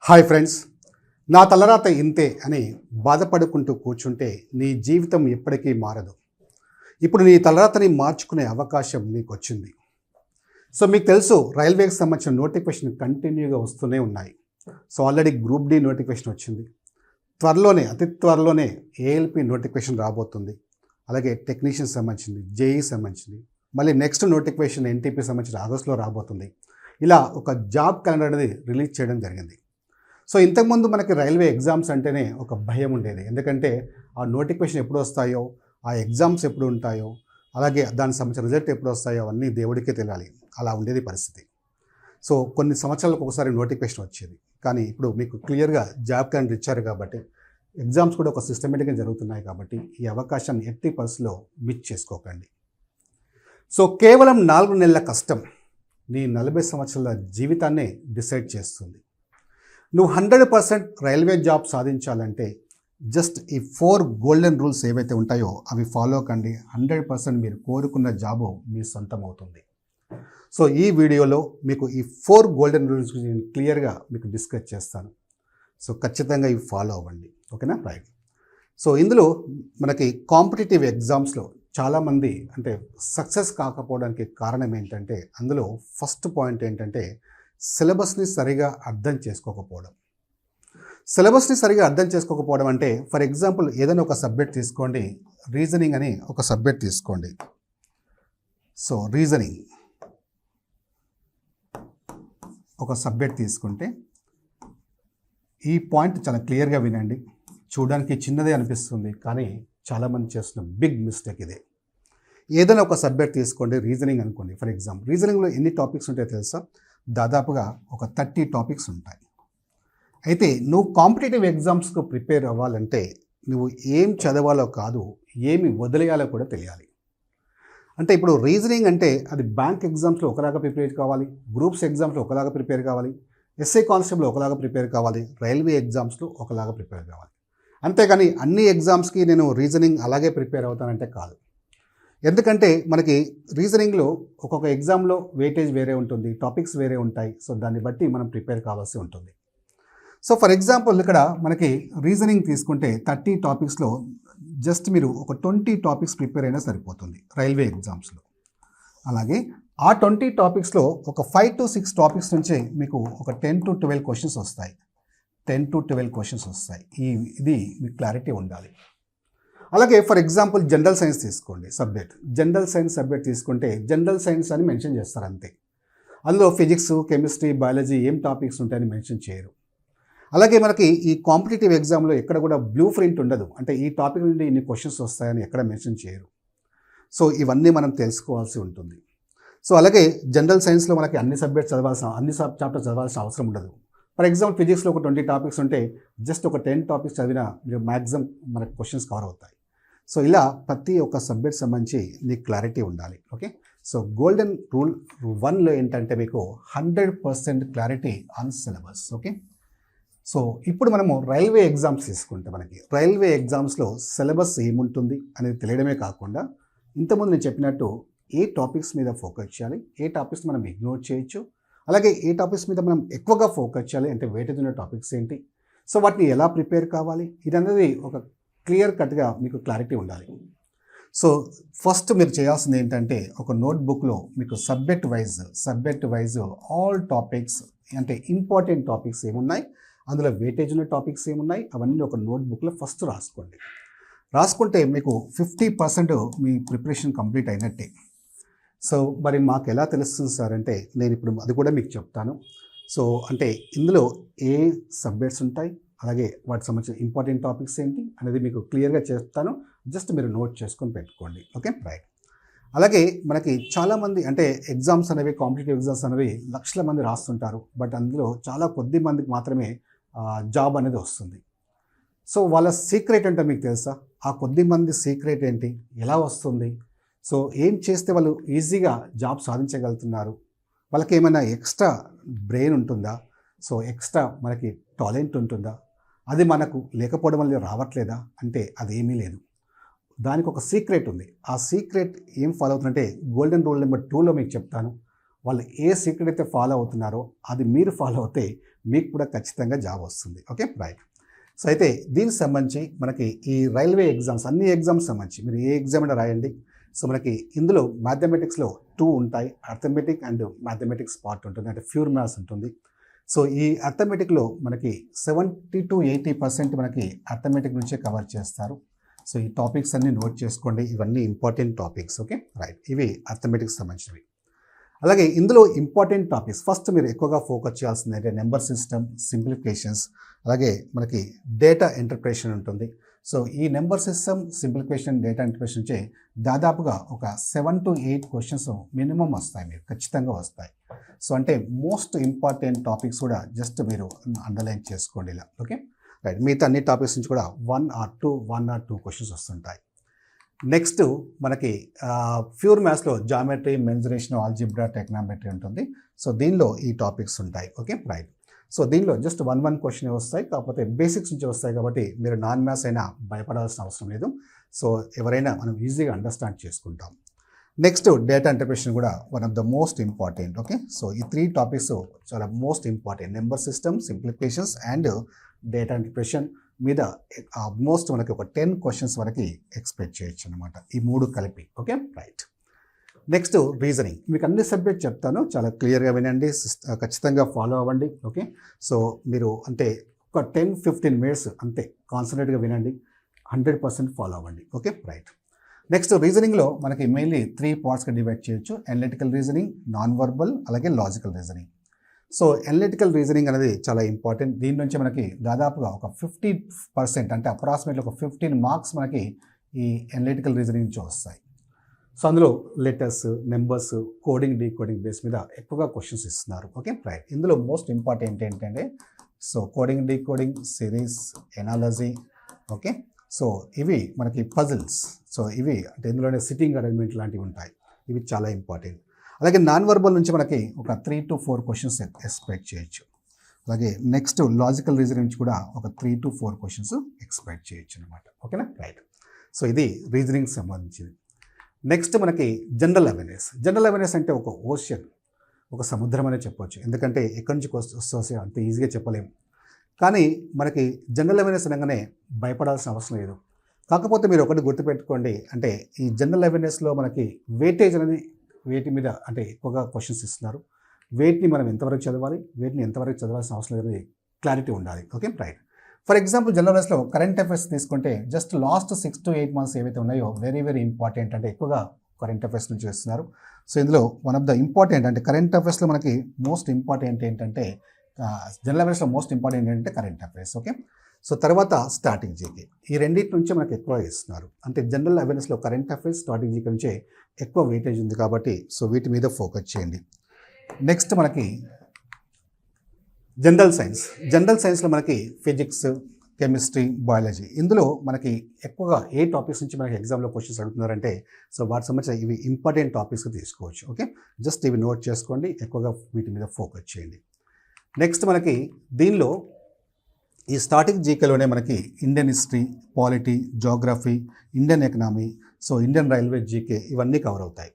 Hi friends, నా తలరాత ఇంతే అని బాధపడుకుంటూ కూర్చుంటే నీ జీవితం ఎప్పటికీ మారదు. ఇప్పుడు నీ తలరాతని మార్చుకునే అవకాశం నీకు వచ్చింది. సో మీకు తెలుసు, రైల్వేకి సంబంధించిన నోటిఫికేషన్ కంటిన్యూగా వస్తూనే ఉన్నాయి. So already group D notification వచ్చింది. అతి త్వరలోనే ఏఎల్పి నోటిఫికేషన్ రాబోతుంది. అలాగే టెక్నీషియన్ సంబంధించింది, జేఈ సంబంధించింది, మళ్ళీ నెక్స్ట్ నోటిఫికేషన్ ఎన్టీపీ సంబంధించిన ఆగస్టులో రాబోతుంది. ఇలా ఒక జాబ్ క్యాలెండర్ అనేది రిలీజ్ చేయడం జరిగింది. సో ఇంతకుముందు మనకి రైల్వే ఎగ్జామ్స్ అంటేనే ఒక భయం ఉండేది. ఎందుకంటే ఆ నోటిఫికేషన్ ఎప్పుడు వస్తాయో, ఆ ఎగ్జామ్స్ ఎప్పుడు ఉంటాయో, అలాగే దానికి సంబంధించిన రిజల్ట్ ఎప్పుడు వస్తాయో అవన్నీ దేవుడికే తెలియాలి. అలా ఉండేది పరిస్థితి. సో కొన్ని సంవత్సరాలకు ఒకసారి నోటిఫికేషన్ వచ్చేది. కానీ ఇప్పుడు మీకు క్లియర్గా జాబ్ క్యాలెండర్ ఇచ్చారు కాబట్టి, ఎగ్జామ్స్ కూడా ఒక సిస్టమేటిక్గా జరుగుతున్నాయి కాబట్టి ఈ అవకాశాన్ని ఎట్టి పరిస్థితిలో మిస్ చేసుకోకండి. సో కేవలం 4 నెలల కష్టం నీ 40 సంవత్సరాల జీవితాన్నే డిసైడ్ చేస్తుంది. నువ్వు 100% రైల్వే జాబ్ సాధించాలంటే జస్ట్ ఈ 4 గోల్డెన్ రూల్స్ ఏవైతే ఉంటాయో అవి ఫాలో కండి. 100% మీరు కోరుకున్న జాబు మీ సొంతం అవుతుంది. సో ఈ వీడియోలో మీకు ఈ 4 గోల్డెన్ రూల్స్ గురించి నేను క్లియర్గా మీకు డిస్కస్ చేస్తాను. సో ఖచ్చితంగా ఇవి ఫాలో అవ్వండి, ఓకేనా? రైట్. సో ఇందులో మనకి కాంపిటేటివ్ ఎగ్జామ్స్లో చాలామంది అంటే సక్సెస్ కాకపోవడానికి కారణం ఏంటంటే, అందులో ఫస్ట్ పాయింట్ ఏంటంటే సిలబస్ని సరిగా అర్థం చేసుకోకపోవడం. సిలబస్ని సరిగా అర్థం చేసుకోకపోవడం అంటే, ఫర్ ఎగ్జాంపుల్ ఏదైనా ఒక సబ్జెక్ట్ తీసుకోండి, రీజనింగ్ అని ఒక సబ్జెక్ట్ తీసుకోండి. సో రీజనింగ్ ఒక సబ్జెక్ట్ తీసుకుంటే ఈ పాయింట్ చాలా క్లియర్గా వినండి. చూడడానికి చిన్నదే అనిపిస్తుంది, కానీ చాలామంది చేస్తున్న బిగ్ మిస్టేక్ ఇదే. ఏదైనా ఒక సబ్జెక్ట్ తీసుకోండి, రీజనింగ్ అనుకోండి. ఫర్ ఎగ్జాంపుల్ రీజనింగ్లో ఎన్ని టాపిక్స్ ఉంటాయో తెలుసా? దాదాపుగా ఒక 30 టాపిక్స్ ఉంటాయి. అయితే నువ్వు కాంపిటేటివ్ ఎగ్జామ్స్కు ప్రిపేర్ అవ్వాలంటే నువ్వు ఏం చదవాలో కాదు, ఏమి వదిలేయాలో కూడా తెలియాలి. అంటే ఇప్పుడు రీజనింగ్ అంటే అది బ్యాంక్ ఎగ్జామ్స్లో ఒకలాగా ప్రిపేర్ కావాలి, గ్రూప్స్ ఎగ్జామ్స్లో ఒకలాగా ప్రిపేర్ కావాలి, ఎస్ఐ కానిస్టేబుల్ ఒకలాగా ప్రిపేర్ కావాలి, రైల్వే ఎగ్జామ్స్లో ఒకలాగా ప్రిపేర్ కావాలి. అంతేగాని అన్ని ఎగ్జామ్స్కి నేను రీజనింగ్ అలాగే ప్రిపేర్ అవుతానంటే కాదు. ఎందుకంటే మనకి రీజనింగ్లో ఒక్కొక్క ఎగ్జామ్లో వెయిటేజ్ వేరే ఉంటుంది, టాపిక్స్ వేరే ఉంటాయి. సో దాన్ని బట్టి మనం ప్రిపేర్ కావాల్సి ఉంటుంది. సో ఫర్ ఎగ్జాంపుల్ ఇక్కడ మనకి రీజనింగ్ తీసుకుంటే 30 టాపిక్స్లో జస్ట్ మీరు ఒక 20 టాపిక్స్ ప్రిపేర్ అయినా సరిపోతుంది రైల్వే ఎగ్జామ్స్లో. అలాగే ఆ 20 టాపిక్స్లో ఒక 5 to 6 టాపిక్స్ నుంచే మీకు ఒక 10 to 12 క్వశ్చన్స్ వస్తాయి. 10 to 12 క్వశ్చన్స్ వస్తాయి. ఇది మీకు క్లారిటీ ఉండాలి. అలాగే ఫర్ ఎగ్జాంపుల్ జనరల్ సైన్స్ తీసుకోండి సబ్జెక్ట్. జనరల్ సైన్స్ సబ్జెక్ట్ తీసుకుంటే జనరల్ సైన్స్ అని మెన్షన్ చేస్తారు అంతే. అందులో ఫిజిక్స్, కెమిస్ట్రీ, బయాలజీ ఏం టాపిక్స్ ఉంటాయని మెన్షన్ చేయరు. అలాగే మనకి ఈ కాంపిటేటివ్ ఎగ్జామ్లో ఎక్కడ కూడా బ్లూ ప్రింట్ ఉండదు. అంటే ఈ టాపిక్ నుండి ఇన్ని క్వశ్చన్స్ వస్తాయని ఎక్కడ మెన్షన్ చేయరు. సో ఇవన్నీ మనం తెలుసుకోవాల్సి ఉంటుంది. సో అలాగే జనరల్ సైన్స్లో మనకి అన్ని చాప్టర్స్ చదవాల్సిన అవసరం ఉండదు. ఫర్ ఎగ్జాంపుల్ ఫిజిక్స్లో ఒక 20 టాపిక్స్ ఉంటే జస్ట్ ఒక 10 టాపిక్స్ చదివినా మీరు మ్యాక్సిమం మనకి క్వశ్చన్స్ కవర్ అవుతాయి. సో ఇలా ప్రతి ఒక్క సబ్జెక్ట్ సంబంధించి నీకు క్లారిటీ ఉండాలి, ఓకే? సో గోల్డెన్ రూల్ 1లో ఏంటంటే మీకు 100% clarity on syllabus, okay? So ఇప్పుడు మనము రైల్వే ఎగ్జామ్స్ తీసుకుంటే మనకి రైల్వే ఎగ్జామ్స్లో సిలబస్ ఏముంటుంది అనేది తెలియడమే కాకుండా, ఇంతకుముందు నేను చెప్పినట్టు ఏ టాపిక్స్ మీద ఫోకస్ చేయాలి, ఏ టాపిక్స్ మనం ఇగ్నోర్ చేయొచ్చు, అలాగే ఏ టాపిక్స్ మీద మనం ఎక్కువగా ఫోకస్ చేయాలి, అంటే వెయిటేజ్ ఉన్న టాపిక్స్ ఏంటి, సో వాటిని ఎలా ప్రిపేర్ కావాలి, ఇది అనేది ఒక క్లియర్ కట్గా మీకు క్లారిటీ ఉండాలి. సో ఫస్ట్ మీరు చేయాల్సింది ఏంటంటే ఒక నోట్బుక్లో మీకు సబ్జెక్ట్ వైజ్ ఆల్ టాపిక్స్, అంటే ఇంపార్టెంట్ టాపిక్స్ ఏమున్నాయి, అందులో వెయిటేజ్ ఉన్న టాపిక్స్ ఏమున్నాయి, అవన్నీ ఒక నోట్బుక్లో ఫస్ట్ రాసుకోండి. రాసుకుంటే మీకు 50% మీ ప్రిపరేషన్ కంప్లీట్ అయినట్టే. సో మరి మాకు ఎలా తెలుస్తుంది సార్ అంటే, నేను ఇప్పుడు అది కూడా మీకు చెప్తాను. సో అంటే ఇందులో ఏ సబ్జెక్ట్స్ ఉంటాయి, అలాగే వాటికి సంబంధించిన ఇంపార్టెంట్ టాపిక్స్ ఏంటి అనేది మీకు క్లియర్గా చెప్తాను. జస్ట్ మీరు నోట్ చేసుకొని పెట్టుకోండి, ఓకే? రైట్. అలాగే మనకి చాలామంది అంటే ఎగ్జామ్స్ అనేవి, కాంపిటేటివ్ ఎగ్జామ్స్ అనేవి లక్షల మంది రాస్తుంటారు. బట్ అందులో చాలా కొద్ది మందికి మాత్రమే జాబ్ అనేది వస్తుంది. సో వాళ్ళ సీక్రెట్ అంటే మీకు తెలుసా? ఆ కొద్ది మంది సీక్రెట్ ఏంటి, ఎలా వస్తుంది, సో ఏం చేస్తే వాళ్ళు ఈజీగా జాబ్ సాధించగలుగుతున్నారు, వాళ్ళకి ఏమైనా ఎక్స్ట్రా బ్రెయిన్ ఉంటుందా, సో ఎక్స్ట్రా మనకి టాలెంట్ ఉంటుందా, అది మనకు లేకపోవడం వల్ల రావట్లేదా అంటే అదేమీ లేదు. దానికి ఒక సీక్రెట్ ఉంది. ఆ సీక్రెట్ ఏం ఫాలో అవుతుందంటే గోల్డెన్ రూల్ నెంబర్ 2లో మీకు చెప్తాను. వాళ్ళు ఏ సీక్రెట్ అయితే ఫాలో అవుతున్నారో అది మీరు ఫాలో అవుతే మీకు కూడా ఖచ్చితంగా జాబ్ వస్తుంది. Okay, right. సో అయితే దీనికి సంబంధించి మనకి ఈ రైల్వే ఎగ్జామ్స్ అన్ని ఎగ్జామ్స్ సంబంధించి మీరు ఏ ఎగ్జామ్ అయినా రాయండి. సో మనకి ఇందులో మ్యాథమెటిక్స్లో 2 ఉంటాయి. అర్థమెటిక్ అండ్ మ్యాథమెటిక్స్ పార్ట్ ఉంటుంది, అంటే ప్యూర్ మ్యాథ్స్ ఉంటుంది. సో ఈ అర్థమెటిక్లో మనకి 70 to 80% మనకి అర్థమెటిక్ నుంచే కవర్ చేస్తారు. సో ఈ టాపిక్స్ అన్ని నోట్ చేసుకోండి, ఇవన్నీ ఇంపార్టెంట్ టాపిక్స్. Okay, right. ఇవి అర్థమెటిక్స్ సంబంధించినవి. అలాగే ఇందులో ఇంపార్టెంట్ టాపిక్స్ ఫస్ట్ మీరు ఎక్కువగా ఫోకస్ చేయాల్సింది అంటే నెంబర్ సిస్టమ్, సింప్లిఫికేషన్స్, అలాగే మనకి డేటా ఇంటర్ప్రిటేషన్ ఉంటుంది. సో ఈ number system, simplification, data interpretation నుంచి దాదాపుగా ఒక 7 to 8 క్వశ్చన్స్ మినిమం వస్తాయి, మీకు ఖచ్చితంగా వస్తాయి. సో అంటే మోస్ట్ ఇంపార్టెంట్ టాపిక్స్ కూడా జస్ట్ మీరు అండర్లైన్ చేసుకోండి ఇలా. Okay, right. మిగతా అన్ని టాపిక్స్ నుంచి కూడా 1 or 2 క్వశ్చన్స్ వస్తుంటాయి. నెక్స్ట్ మనకి ప్యూర్ మ్యాథ్స్లో జామెట్రీ, మెన్సురేషన్, ఆల్జిబ్రా, టెక్నామెట్రీ ఉంటుంది. సో దీనిలో ఈ టాపిక్స్ ఉంటాయి. Okay, right. సో దీనిలో జస్ట్ 1 క్వశ్చన్ వస్తాయి, కాకపోతే బేసిక్స్ నుంచి వస్తాయి కాబట్టి మీరు నాన్ మ్యాథ్స్ అయినా భయపడాల్సిన అవసరం లేదు. సో ఎవరైనా మనం ఈజీగా అండర్స్టాండ్ చేసుకుంటాం. నెక్స్ట్ డేటా ఇంటర్ప్రిటేషన్ కూడా one of the most important. Okay, so ఈ 3 టాపిక్స్ చాలా most important. Number system, simplifications and data interpretation మీద ఆల్మోస్ట్ మనకి ఒక 10 క్వశ్చన్స్ వరకు ఎక్స్పెక్ట్ చేయొచ్చు అనమాట, ఈ 3 కలిపి. Okay, right. Next reasoning. మీకు అన్ని సబ్జెక్ట్ చెప్తాను, చాలా క్లియర్గా వినండి, ఖచ్చితంగా ఫాలో అవ్వండి. ఓకే, సో మీరు అంటే ఒక 10-15 మినిట్స్ అంతే కాన్సన్ట్రేట్గా వినండి, 100% ఫాలో అవ్వండి. Okay, right. నెక్స్ట్ రీజనింగ్లో మనకి మెయిన్లీ 3 పార్ట్స్గా డివైడ్ చేయొచ్చు. అనలిటికల్ రీజనింగ్, నాన్ వర్బల్, అలాగే logical reasoning. So analytical reasoning అనేది చాలా ఇంపార్టెంట్. దీని నుంచి మనకి దాదాపుగా ఒక 50% అంటే అప్రాక్సిమేట్లీ ఒక 15 మార్క్స్ మనకి ఈ అనలిటికల్ రీజనింగ్ నుంచి వస్తాయి. సో అందులో letters, numbers, coding, decoding base మీద ఎక్కువగా క్వశ్చన్స్ ఇస్తున్నారు. Okay, right. ఇందులో మోస్ట్ ఇంపార్టెంట్ ఏంటంటే so coding, decoding, series, analogy. Okay, so ఇవి మనకి పజిల్స్. సో ఇవి అంటే ఇందులోనే సిట్టింగ్ అరేంజ్మెంట్ లాంటివి ఉంటాయి, ఇవి చాలా ఇంపార్టెంట్. అలాగే నాన్ వర్బల్ నుంచి మనకి ఒక 3 to 4 క్వశ్చన్స్ ఎక్స్పెక్ట్ చేయొచ్చు. అలాగే నెక్స్ట్ లాజికల్ రీజనింగ్ నుంచి కూడా ఒక 3 to 4 క్వశ్చన్స్ ఎక్స్పెక్ట్ చేయొచ్చు అనమాట. ఓకేనా, రైట్. సో ఇది రీజనింగ్ సంబంధించింది. నెక్స్ట్ మనకి జనరల్ అవేర్నెస్. జనరల్ అవేర్నెస్ అంటే ఒక ఓషన్, ఒక సముద్రం అనే చెప్పొచ్చు, ఎందుకంటే ఎక్కడి నుంచి వస్తే అంత ఈజీగా చెప్పలేము. కానీ మనకి జనరల్ అవేర్నెస్ అనగానే భయపడాల్సిన అవసరం లేదు. కాకపోతే మీరు ఒకటి గుర్తుపెట్టుకోండి, అంటే ఈ జనరల్ అవేర్నెస్లో మనకి వెయిటేజ్ అనేది వేటి మీద అంటే ఎక్కువగా క్వశ్చన్స్ ఇస్తున్నారు, వేటిని మనం ఎంతవరకు చదవాలి, వేటిని ఎంతవరకు చదవాల్సిన అవసరం లేదని క్లారిటీ ఉండాలి. Okay, right. For example general అవేర్నెస్లో కరెంట్ అఫైర్స్ తీసుకుంటే జస్ట్ లాస్ట్ 6 to 8 months ఏవైతే ఉన్నాయో వెరీ వెరీ ఇంపార్టెంట్, అంటే ఎక్కువగా కరెంట్ అఫైర్స్ నుంచి ఇస్తున్నారు. సో ఇందులో వన్ ఆఫ్ ద ఇంపార్టెంట్ అంటే కరెంట్ అఫైర్స్లో మనకి మోస్ట్ ఇంపార్టెంట్ ఏంటంటే జనరల్ అవేర్నెస్లో మోస్ట్ ఇంపార్టెంట్ ఏంటంటే కరెంట్ అఫైర్స్. ఓకే, సో తర్వాత స్టాటిక్ జీకే, ఈ రెండింటి నుంచే మనకి ఎక్కువ ఇస్తున్నారు. అంటే జనరల్ అవేర్నెస్లో కరెంట్ అఫైర్స్, స్టాటిక్ జీకే నుంచే ఎక్కువ వెయిటేజ్ ఉంది కాబట్టి సో వీటి మీద ఫోకస్ చేయండి. నెక్స్ట్ మనకి జనరల్ సైన్స్. జనరల్ సైన్స్లో మనకి ఫిజిక్స్, కెమిస్ట్రీ, బయాలజీ. ఇందులో మనకి ఎక్కువగా ఏ టాపిక్స్ నుంచి మనకి ఎగ్జామ్లో క్వశ్చన్స్ అడుగుతున్నారంటే సో వాటికి సంబంధించిన ఇవి ఇంపార్టెంట్ టాపిక్స్ తీసుకోవచ్చు. ఓకే, జస్ట్ ఇవి నోట్ చేసుకోండి, ఎక్కువగా వీటి మీద ఫోకస్ చేయండి. నెక్స్ట్ మనకి దీనిలో ఈ స్టాటిక్ జీకేలోనే మనకి Indian history, polity, geography, Indian economy, so Indian railway GK ఇవన్నీ కవర్ అవుతాయి.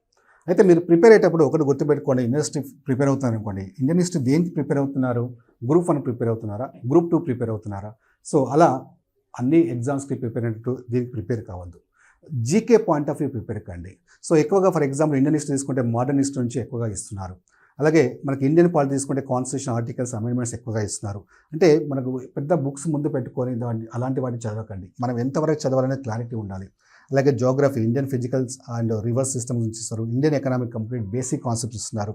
అయితే మీరు ప్రిపేర్ అయ్యేటప్పుడు ఒకటి గుర్తుపెట్టుకోండి, ఇండియన్ హిస్టరీ ప్రిపేర్ అవుతున్నారు అనుకోండి, ఇండియన్ హిస్టరీ దేనికి ప్రిపేర్ అవుతున్నారు, గ్రూప్ 1 ప్రిపేర్ అవుతున్నారా, గ్రూప్ 2 ప్రిపేర్ అవుతున్నారా? సో అలా అన్ని ఎగ్జామ్స్కి ప్రిపేర్ అయినట్టు దీనికి ప్రిపేర్ కావద్దు, GK point of view prepare కండి. సో ఎక్కువగా ఫర్ ఎగ్జాంపుల్ ఇండియన్ హిస్టరీ తీసుకుంటే మోడర్న్ హిస్టరీ నుంచి ఎక్కువగా ఇస్తున్నారు. అలాగే మనకి ఇండియన్ పాలిటీ తీసుకుంటే కాన్స్టిట్యూషన్, ఆర్టికల్స్, అమెండ్మెంట్స్ ఎక్కువగా ఇస్తున్నారు. అంటే మనకు పెద్ద బుక్స్ ముందు పెట్టుకొని అలాంటి వాటిని చదవకండి, మనం ఎంతవరకు చదవాలనే క్లారిటీ ఉండాలి. అలాగే geography, Indian physicals and river systems నుంచి ఇస్తారు, Indian economic complete basic concepts ఇస్తున్నారు.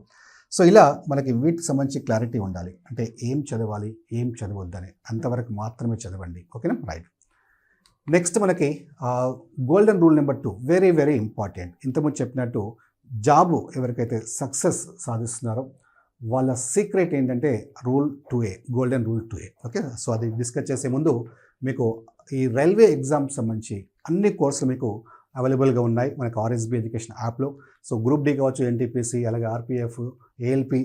సో ఇలా మనకి వీటికి సంబంధించి క్లారిటీ ఉండాలి, అంటే ఏం చదవాలి, ఏం చదవద్దని అంతవరకు మాత్రమే చదవండి. ఓకేనా, రైట్. నెక్స్ట్ మనకి golden rule number 2 very very important. ఇంతకుముందు చెప్పినట్టు జాబు ఎవరికైతే సక్సెస్ సాధిస్తున్నారో వాళ్ళ సీక్రెట్ ఏంటంటే rule 2A, golden rule 2A. Okay, so అది డిస్కస్ చేసే ముందు మీకు ఈ రైల్వే ఎగ్జామ్ సంబంధించి అన్ని కోర్సులు మీకు అవైలబుల్గా ఉన్నాయి మనకి ఆర్ఎస్బి ఎడ్యుకేషన్ యాప్లో. సో గ్రూప్ డి కావచ్చు, ఎన్టీపీసీ, అలాగే RPF, ALP,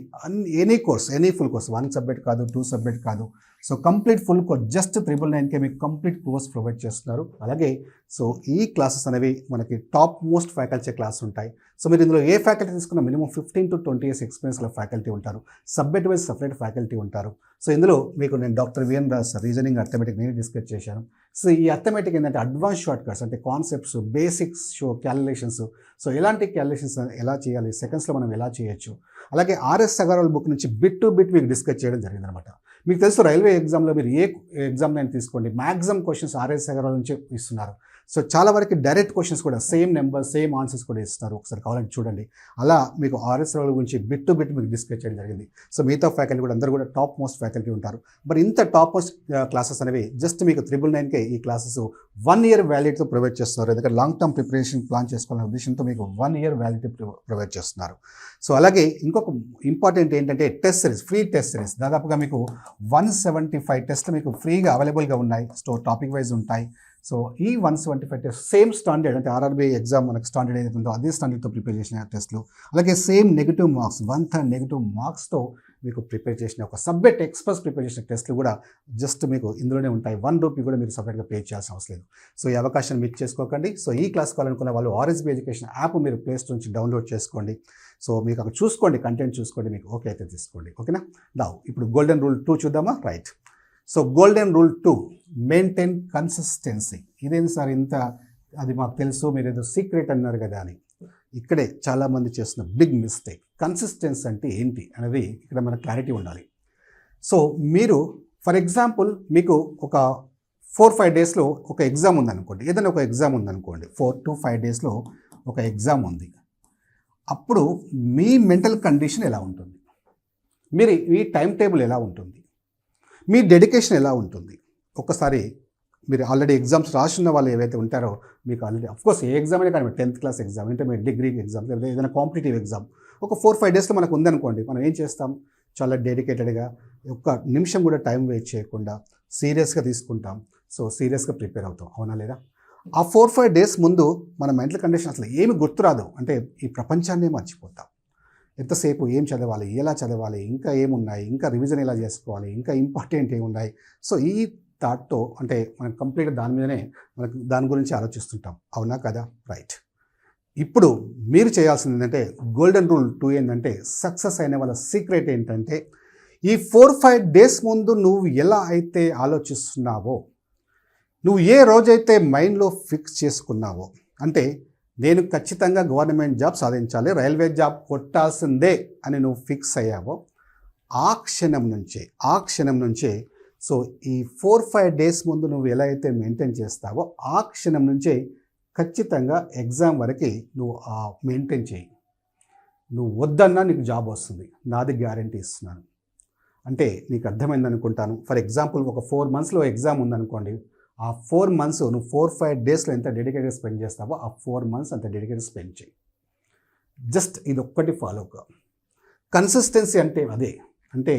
any course, any full course, 1 subject కాదు, 2 సబ్జెక్ట్ కాదు, so complete full course just 999కే మీకు కంప్లీట్ కోర్స్ ప్రొవైడ్ చేస్తున్నారు. అలాగే సో ఈ క్లాసెస్ అనేవి మనకి టాప్ మోస్ట్ ఫ్యాకల్టీ క్లాస్ ఉంటాయి. సో మీరు ఇందులో ఏ ఫ్యాకల్టీ తీసుకున్నా మినిమం 15 to 20 years ఎక్స్పీరియన్స్ గల ఫ్యాకల్టీ ఉంటారు. సబ్జెక్ట్ వైజ్ సపరేట్ ఫ్యాకల్టీ ఉంటారు. సో ఇందులో మీకు నేను doctor VN Raj reasoning, arithmetic నేను డిస్కస్ చేశాను. సో ఈ అర్థమెటిక్ ఏంటంటే అడ్వాన్స్ షార్ట్ కట్స్, అంటే కాన్సెప్ట్స్, బేసిక్స్, క్యాలిక్యులేషన్స్, సో ఎలాంటి క్యాలిక్యులేషన్స్ ఎలా చేయాలి, సెకండ్స్లో మనం ఎలా చేయొచ్చు. అలాగే ఆర్ఎస్ అగర్వాల్ బుక్ నుంచి బిట్ టు బిట్ మీకు డిస్కస్ చేయడం జరిగిందనమాట. మీకు తెలుసు రైల్వే ఎగ్జామ్లో మీరు ఏ ఎగ్జామ్ నేను తీసుకోండి, మ్యాక్సిమం క్వశ్చన్స్ ఆర్ఎస్ అగర్వాల్ నుంచి ఇస్తున్నారు. సో చాలా వరకు డైరెక్ట్ క్వశ్చన్స్ కూడా సేమ్ నెంబర్, సేమ్ ఆన్సర్స్ కూడా ఇస్తున్నారు. ఒకసారి కావాలంటే చూడండి. అలా మీకు ఆర్ఎస్ అగర్వాల్ గురించి బిట్ టు బిట్ మీకు డిస్కస్ చేయడం జరిగింది. సో మిగతా ఫ్యాకల్టీ కూడా అందరూ కూడా టాప్ మోస్ట్ ఫ్యాకల్టీ ఉంటారు. మరి ఇంత టాప్ మోస్ట్ క్లాసెస్ అనేవి జస్ట్ మీకు 999కే ఈ క్లాసెస్ 1 year వ్యాలిడిటీతో ప్రొవైడ్ చేస్తున్నారు. ఎందుకంటే లాంగ్ టర్మ్ ప్రిపరేషన్ ప్లాన్ చేసుకోవాలనే ఉద్దేశంతో మీకు 1 year వ్యాలిడిటీ ప్రొవైడ్ చేస్తున్నారు. సో అలాగే ఇంకొక ఇంపార్టెంట్ ఏంటంటే test series, free test series దాదాపుగా మీకు 175 టెస్ట్లు మీకు ఫ్రీగా అవైలబుల్గా ఉన్నాయి. సో టాపిక్ వైజ్ ఉంటాయి. సో ఈ 175 టెస్ట్ సేమ్ స్టాండర్డ్, అంటే ఆర్ఆర్బీ ఎగ్జామ్ మనకు స్టాండర్డ్ ఏదైతే ఉందో అదే స్టాండర్డ్తో ప్రిపేర్ చేసిన టెస్ట్లు. అలాగే సేమ్ నెగిటివ్ మార్క్స్, 1/3 నెగిటివ్ మార్క్స్తో మీకు ప్రిపేర్ చేసిన ఒక సబ్జెక్ట్ ఎక్స్పర్ట్స్ ప్రిపేర్ చేసిన టెస్ట్లు కూడా జస్ట్ మీకు ఇందులోనే ఉంటాయి. 1 రూపీ కూడా మీరు సపరేట్గా పే చేయాల్సిన అవసరం లేదు. సో ఈ అవకాశాన్ని మిస్ చేసుకోకండి. సో ఈ క్లాస్ కావాలనుకున్న వాళ్ళు ఆర్ఎస్బీ ఎడ్యుకేషన్ యాప్ మీరు ప్లే స్టోర్ నుంచి డౌన్లోడ్ చేసుకోండి. సో మీకు అక్కడ చూసుకోండి, కంటెంట్ చూసుకోండి, మీకు ఓకే అయితే తీసుకోండి. ఓకేనా? ఇప్పుడు గోల్డెన్ రూల్ 2 చూద్దామా? Right. So golden rule 2, maintain consistency. ఇదేంటి సార్ ఇంత, అది మాకు తెలుసు, మీరు ఏదో సీక్రెట్ అన్నారు కదా అని. ఇక్కడే చాలామంది చేస్తున్న బిగ్ మిస్టేక్. కన్సిస్టెన్సీ అంటే ఏంటి అనేది ఇక్కడ మనకు క్లారిటీ ఉండాలి. సో మీరు ఫర్ ఎగ్జాంపుల్ మీకు ఒక 4-5 డేస్లో ఒక ఎగ్జామ్ ఉందనుకోండి, ఏదైనా ఒక ఎగ్జామ్ ఉందనుకోండి, 4 to 5 డేస్లో ఒక ఎగ్జామ్ ఉంది. అప్పుడు మీ మెంటల్ కండిషన్ ఎలా ఉంటుంది, మీరు ఈ టైం టేబుల్ ఎలా ఉంటుంది, మీ డెడికేషన్ ఎలా ఉంటుంది. ఒక్కసారి మీరు ఆల్రెడీ ఎగ్జామ్స్ రాసున్న వాళ్ళు ఏవైతే ఉంటారో మీకు ఆల్రెడీ అఫ్కోర్స్ ఏ ఎగ్జామ్ అయినా కానీ 10th class exam, intermediate, degree exam, లేదా ఏదైనా కాంపిటేటివ్ ఎగ్జామ్ ఒక 4-5 డేస్లో మనకు ఉందనుకోండి, మనం ఏం చేస్తాం, చాలా డెడికేటెడ్గా ఒక్క నిమిషం కూడా టైం వేస్ట్ చేయకుండా సీరియస్గా తీసుకుంటాం. సో సీరియస్గా ప్రిపేర్ అవుతాం, అవునా లేదా? ఆ 4-5 డేస్ ముందు మన మెంటల్ కండిషన్ అసలు ఏమి గుర్తురాదు, అంటే ఈ ప్రపంచాన్నే మర్చిపోతాం. ఎంతసేపు ఏం చదవాలి, ఎలా చదవాలి, ఇంకా ఏమున్నాయి, ఇంకా రివిజన్ ఎలా చేసుకోవాలి, ఇంకా ఇంపార్టెంట్ ఏమున్నాయి. సో ఈ థాట్తో అంటే మనం కంప్లీట్గా దాని మీదనే మనకు దాని గురించి ఆలోచిస్తుంటాం, అవునా కదా? రైట్. ఇప్పుడు మీరు చేయాల్సింది ఏంటంటే గోల్డెన్ రూల్ 2 ఏంటంటే సక్సెస్ అయిన వాళ్ళ సీక్రెట్ ఏంటంటే ఈ 4-5 డేస్ ముందు నువ్వు ఎలా అయితే ఆలోచిస్తున్నావో, నువ్వు ఏ రోజైతే మైండ్లో ఫిక్స్ చేసుకున్నావో, అంటే నేను ఖచ్చితంగా గవర్నమెంట్ జాబ్ సాధించాలి, రైల్వే జాబ్ కొట్టాల్సిందే అని నువ్వు ఫిక్స్ అయ్యావో ఆ క్షణం నుంచే సో ఈ 4-5 డేస్ ముందు నువ్వు ఎలా అయితే మెయింటైన్ చేస్తావో ఆ క్షణం నుంచే ఖచ్చితంగా ఎగ్జామ్ వరకు నువ్వు మెయింటైన్ చేయి. నువ్వు వద్దన్నా నీకు జాబ్ వస్తుంది, నాది గ్యారంటీ ఇస్తున్నాను. అంటే నీకు అర్థమైంది అనుకుంటాను. ఫర్ ఎగ్జాంపుల్ ఒక 4 monthsలో ఎగ్జామ్ ఉందనుకోండి, ఆ 4 months నువ్వు 4-5 డేస్లో ఎంత డెడికేటెడ్ స్పెండ్ చేస్తావో ఆ 4 months అంత డెడికేటెడ్ స్పెండ్ చేయి. జస్ట్ ఇది ఒక్కటి ఫాలో కా. కన్సిస్టెన్సీ అంటే అదే, అంటే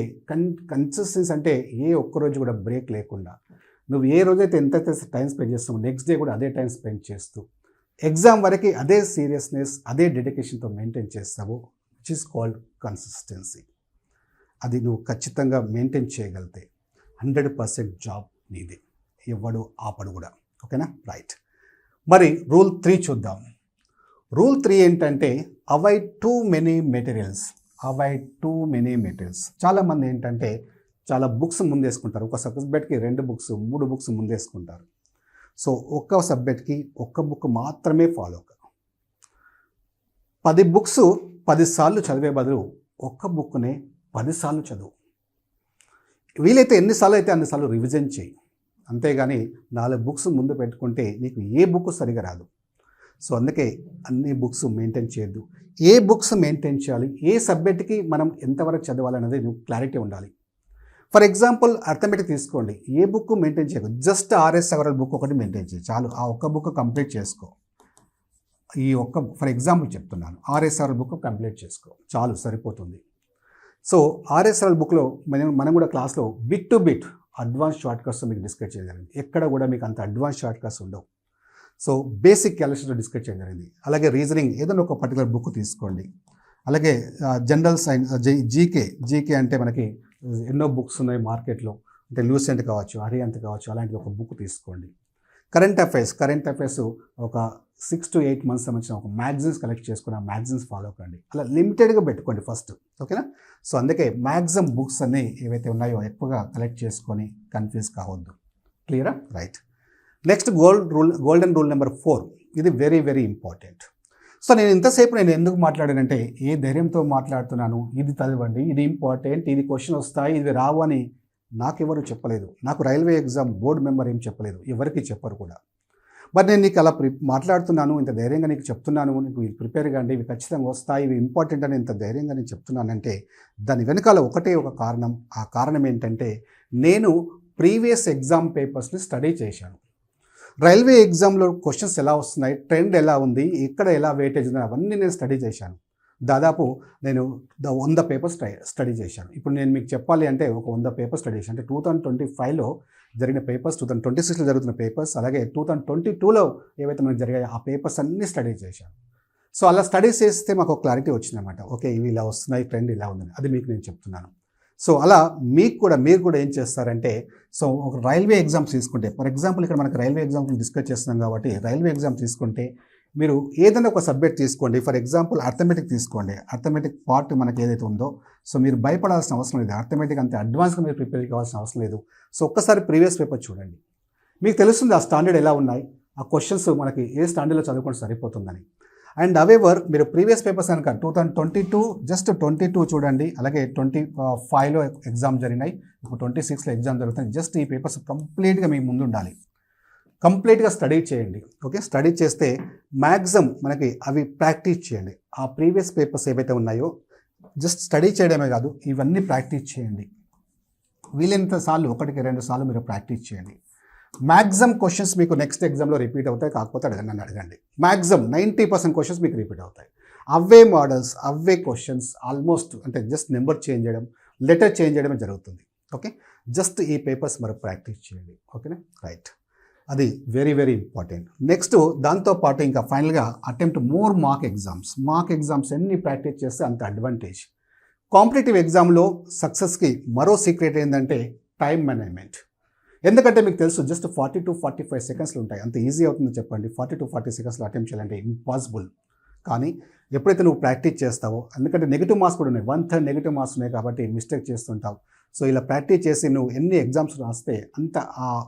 కన్సిస్టెన్సీ అంటే ఏ ఒక్కరోజు కూడా బ్రేక్ లేకుండా నువ్వు ఏ రోజైతే ఎంతైతే టైం స్పెండ్ చేస్తావో నెక్స్ట్ డే కూడా అదే టైం స్పెండ్ చేస్తూ ఎగ్జామ్ వరకు అదే సీరియస్నెస్, అదే డెడికేషన్తో మెయింటైన్ చేస్తావో విచ్ ఈస్ కాల్డ్ కన్సిస్టెన్సీ. అది నువ్వు ఖచ్చితంగా మెయింటైన్ చేయగలిగితే 100% జాబ్ నీదే, ఎవడు ఆపడు కూడా. ఓకేనా? రైట్. మరి రూల్ 3 చూద్దాం. రూల్ 3 ఏంటంటే అవాయిడ్ టూ మెనీ మెటీరియల్స్. చాలామంది ఏంటంటే చాలా బుక్స్ ముందేసుకుంటారు. ఒక సబ్జెక్ట్కి 2 books 3 books ముందేసుకుంటారు. సో ఒక్క సబ్జెక్ట్కి ఒక్క బుక్ మాత్రమే ఫాలో కా. 10 books 10 సార్లు చదివే బదులు ఒక్క బుక్నే 10 సార్లు చదువు. వీలైతే ఎన్నిసార్లు అయితే అన్నిసార్లు రివిజన్ చేయి. అంతేగాని 4 books ముందు పెట్టుకుంటే నీకు ఏ బుక్ సరిగా రాదు. సో అందుకే అన్ని బుక్స్ మెయింటైన్ చేయొద్దు. ఏ బుక్స్ మెయింటైన్ చేయాలి, ఏ సబ్జెక్ట్కి మనం ఎంతవరకు చదవాలనేది నువ్వు క్లారిటీ ఉండాలి. ఫర్ ఎగ్జాంపుల్ అర్థమెటిక్ తీసుకోండి, ఏ బుక్ మెయింటైన్ చేయకు, జస్ట్ ఆర్ఎస్ అగర్వాల్ బుక్ ఒకటి మెయింటైన్ చేయి చాలు. ఆ ఒక్క బుక్ కంప్లీట్ చేసుకో. ఫర్ ఎగ్జాంపుల్ చెప్తున్నాను, ఆర్ఎస్ అగర్వాల్ బుక్ కంప్లీట్ చేసుకో చాలు, సరిపోతుంది. సో ఆర్ఎస్ అగర్వాల్ బుక్లో మనం కూడా క్లాస్లో bit to bit advance short cuts మీకు డిస్కస్ చేయగలిగింది. ఎక్కడ కూడా మీకు అంత అడ్వాన్స్ షార్ట్ కట్స్ ఉండవు. సో బేసిక్ క్యాలిక్యులేషన్ డిస్కస్ చేయడం జరిగింది. అలాగే రీజనింగ్ ఏదైనా ఒక పర్టికులర్ బుక్ తీసుకోండి. అలాగే జనరల్ సైన్స్ జీకే అంటే మనకి ఎన్నో బుక్స్ ఉన్నాయి మార్కెట్లో, అంటే లూసెంట్ కావచ్చు, హరియంత్ కావచ్చు, అలాంటి ఒక బుక్ తీసుకోండి. కరెంట్ అఫైర్స్ ఒక 6 to 8 months సంబంధించిన ఒక మ్యాగజైన్స్ కలెక్ట్ చేసుకుని ఆ మ్యాగజైన్స్ ఫాలో కండి. అలా లిమిటెడ్గా పెట్టుకోండి ఫస్ట్, ఓకేనా. సో అందుకే మ్యాక్సిమం బుక్స్ అన్నీ ఏవైతే ఉన్నాయో ఎక్కువగా కలెక్ట్ చేసుకొని కన్ఫ్యూజ్ కావద్దు. క్లియరా? Right. Next golden rule number 4. ఇది వెరీ వెరీ ఇంపార్టెంట్. సో నేను ఇంతసేపు ఎందుకు మాట్లాడానంటే, ఏ ధైర్యంతో మాట్లాడుతున్నాను, ఇది చదవండి, ఇది ఇంపార్టెంట్, ఇది క్వశ్చన్ వస్తాయి, ఇది రావు అని నాకెవరు చెప్పలేదు. నాకు రైల్వే ఎగ్జామ్ బోర్డు మెంబర్ ఏం చెప్పలేదు, ఎవరికి చెప్పరు కూడా. మరి నేను నీకు అలా మాట్లాడుతున్నాను, ఇంత ధైర్యంగా నీకు చెప్తున్నాను, నీకు ప్రిపేర్ కాండి, ఇవి ఖచ్చితంగా వస్తాయి, ఇవి ఇంపార్టెంట్ అని ఇంత ధైర్యంగా నేను చెప్తున్నానంటే దాని వెనకాల ఒకటే ఒక కారణం. ఆ కారణం ఏంటంటే, నేను ప్రీవియస్ ఎగ్జామ్ పేపర్స్ని స్టడీ చేశాను. రైల్వే ఎగ్జామ్లో క్వశ్చన్స్ ఎలా వస్తున్నాయి, ట్రెండ్ ఎలా ఉంది, ఎక్కడ ఎలా వెయిటేజ్ ఉంది, అవన్నీ నేను స్టడీ చేశాను. దాదాపు నేను 100 పేపర్స్ స్టడీ చేశాను. ఇప్పుడు నేను మీకు చెప్పాలి అంటే ఒక 100 పేపర్స్ స్టడీ చేశాను. అంటే 2025లో జరిగిన పేపర్స్, 2026లో జరుగుతున్న పేపర్స్, అలాగే 2022లో ఏవైతే మనకు జరిగాయో ఆ పేపర్స్ అన్నీ స్టడీ చేశాను. సో అలా స్టడీ చేస్తే మాకు ఒక క్లారిటీ వచ్చిందన్నమాట. ఓకే, ఇవి ఇలా వస్తున్నాయి, ట్రెండ్ ఇలా ఉందని. అది మీకు నేను చెప్తున్నాను. సో అలా మీరు కూడా ఏం చేస్తారంటే, సో ఒక రైల్వే ఎగ్జామ్స్ తీసుకుంటే, ఫర్ ఎగ్జాంపుల్ ఇక్కడ మనకు రైల్వే ఎగ్జామ్స్ డిస్కస్ చేస్తున్నాం కాబట్టి రైల్వే ఎగ్జామ్ తీసుకుంటే మీరు ఏదైనా ఒక సబ్జెక్ట్ తీసుకోండి. ఫర్ ఎగ్జాంపుల్ అర్థమెటిక్ తీసుకోండి. అర్థమెటిక్ పార్ట్ మనకి ఏదైతే ఉందో, సో మీరు భయపడాల్సిన అవసరం లేదు. అర్థమెటిక్ అంతే అడ్వాన్స్గా మీరు ప్రిపేర్ కావాల్సిన అవసరం లేదు. సో ఒక్కసారి ప్రీవియస్ పేపర్ చూడండి, మీకు తెలుస్తుంది ఆ స్టాండర్డ్ ఎలా ఉన్నాయి, ఆ క్వశ్చన్స్ మనకి ఏ స్టాండర్డ్లో చదువుకుంటే సరిపోతుందని. అండ్ అవేవర్ మీరు ప్రీవియస్ పేపర్స్ కనుక 2022 చూడండి, అలాగే 25లో ఎగ్జామ్ జరిగినాయి, ఇప్పుడు 26లో ఎగ్జామ్ జరుగుతుంది. జస్ట్ ఈ పేపర్స్ కంప్లీట్గా మీ ముందు ఉండాలి. కంప్లీట్గా స్టడీ చేయండి. ఓకే, స్టడీ చేస్తే మ్యాక్సిమం మనకి అవి ప్రాక్టీస్ చేయండి. ఆ ప్రీవియస్ పేపర్స్ ఏవైతే ఉన్నాయో జస్ట్ స్టడీ చేయడమే కాదు, ఇవన్నీ ప్రాక్టీస్ చేయండి. వీలైనంత సార్లు, 1-2 సార్లు మీరు ప్రాక్టీస్ చేయండి. మ్యాక్సిమం క్వశ్చన్స్ మీకు నెక్స్ట్ ఎగ్జామ్లో రిపీట్ అవుతాయి. కాకపోతే నన్ను అడగండి, మ్యాక్సిమం 90% క్వశ్చన్స్ మీకు రిపీట్ అవుతాయి. అవే మోడల్స్, అవే క్వశ్చన్స్, ఆల్మోస్ట్ అంటే జస్ట్ నెంబర్ చేంజ్ చేయడం, లెటర్ చేంజ్ చేయడమే జరుగుతుంది. ఓకే, జస్ట్ ఈ పేపర్స్ మరి ప్రాక్టీస్ చేయండి. ఓకేనా? రైట్. అది వెరీ వెరీ ఇంపార్టెంట్. నెక్స్ట్ దాంతోపాటు ఇంకా ఫైనల్గా అటెంప్ట్ మోర్ మాక్ ఎగ్జామ్స్ ఎన్ని ప్రాక్టీస్ చేస్తే అంత అడ్వాంటేజ్. కాంపిటేటివ్ ఎగ్జామ్లో సక్సెస్కి మరో సీక్రెట్ ఏంటంటే టైం మేనేజ్మెంట్. ఎందుకంటే మీకు తెలుసు జస్ట్ 40 to 45 సెకండ్స్లు ఉంటాయి. అంత ఈజీ అవుతుందో చెప్పండి? 40 to 40 సెకండ్స్లో అటెంప్ట్ చేయాలంటే ఇంపాసిబుల్. కానీ ఎప్పుడైతే నువ్వు ప్రాక్టీస్ చేస్తావో, ఎందుకంటే నెగిటివ్ మార్క్స్ కూడా ఉన్నాయి, 1/3 నెగిటివ్ మార్క్స్ ఉన్నాయి కాబట్టి మిస్టేక్ చేస్తుంటావు. సో ఇలా ప్రాక్టీస్ చేసి నువ్వు ఎన్ని ఎగ్జామ్స్ రాస్తే అంత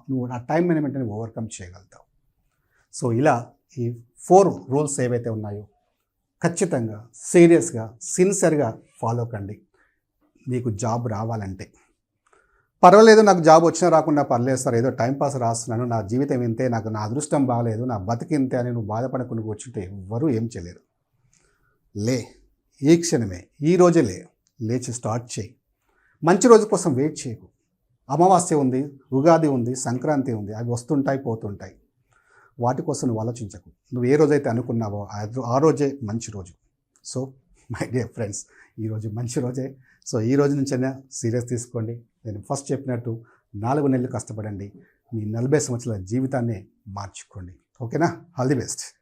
నువ్వు ఆ టైం మేనేజ్మెంట్ని ఓవర్కమ్ చేయగలుగుతావు. సో ఇలా ఈ 4 రూల్స్ ఏవైతే ఉన్నాయో ఖచ్చితంగా సీరియస్గా సిన్సియర్గా ఫాలో కండి. నీకు జాబ్ రావాలంటే. పర్వాలేదు, నాకు జాబ్ వచ్చినా రాకుండా పర్లేదు సార్, ఏదో టైంపాస్ రాస్తున్నాను, నా జీవితం ఇంతే, నాకు నా అదృష్టం బాగలేదు, నా బతికింతే అని నువ్వు బాధపడకుండా కూర్చుంటే ఎవ్వరూ ఏం చేయలేరు. లే, ఈ క్షణమే, ఈ రోజే లేచి స్టార్ట్ చేయి. మంచి రోజు కోసం వెయిట్ చేయకు. అమావాస్య ఉంది, ఉగాది ఉంది, సంక్రాంతి ఉంది, అవి వస్తుంటాయి పోతుంటాయి. వాటి కోసం నువ్వు ఆలోచించకు. నువ్వు ఏ రోజైతే అనుకున్నావో ఆ రోజే మంచి రోజు. సో మై డియర్ ఫ్రెండ్స్, ఈరోజు మంచి రోజే. సో ఈ రోజు నుంచైనా సీరియస్ తీసుకోండి. నేను ఫస్ట్ చెప్పినట్టు 4 నెలలు కష్టపడండి, మీ 40 సంవత్సరాల జీవితాన్ని మార్చుకోండి. ఓకేనా? All the best.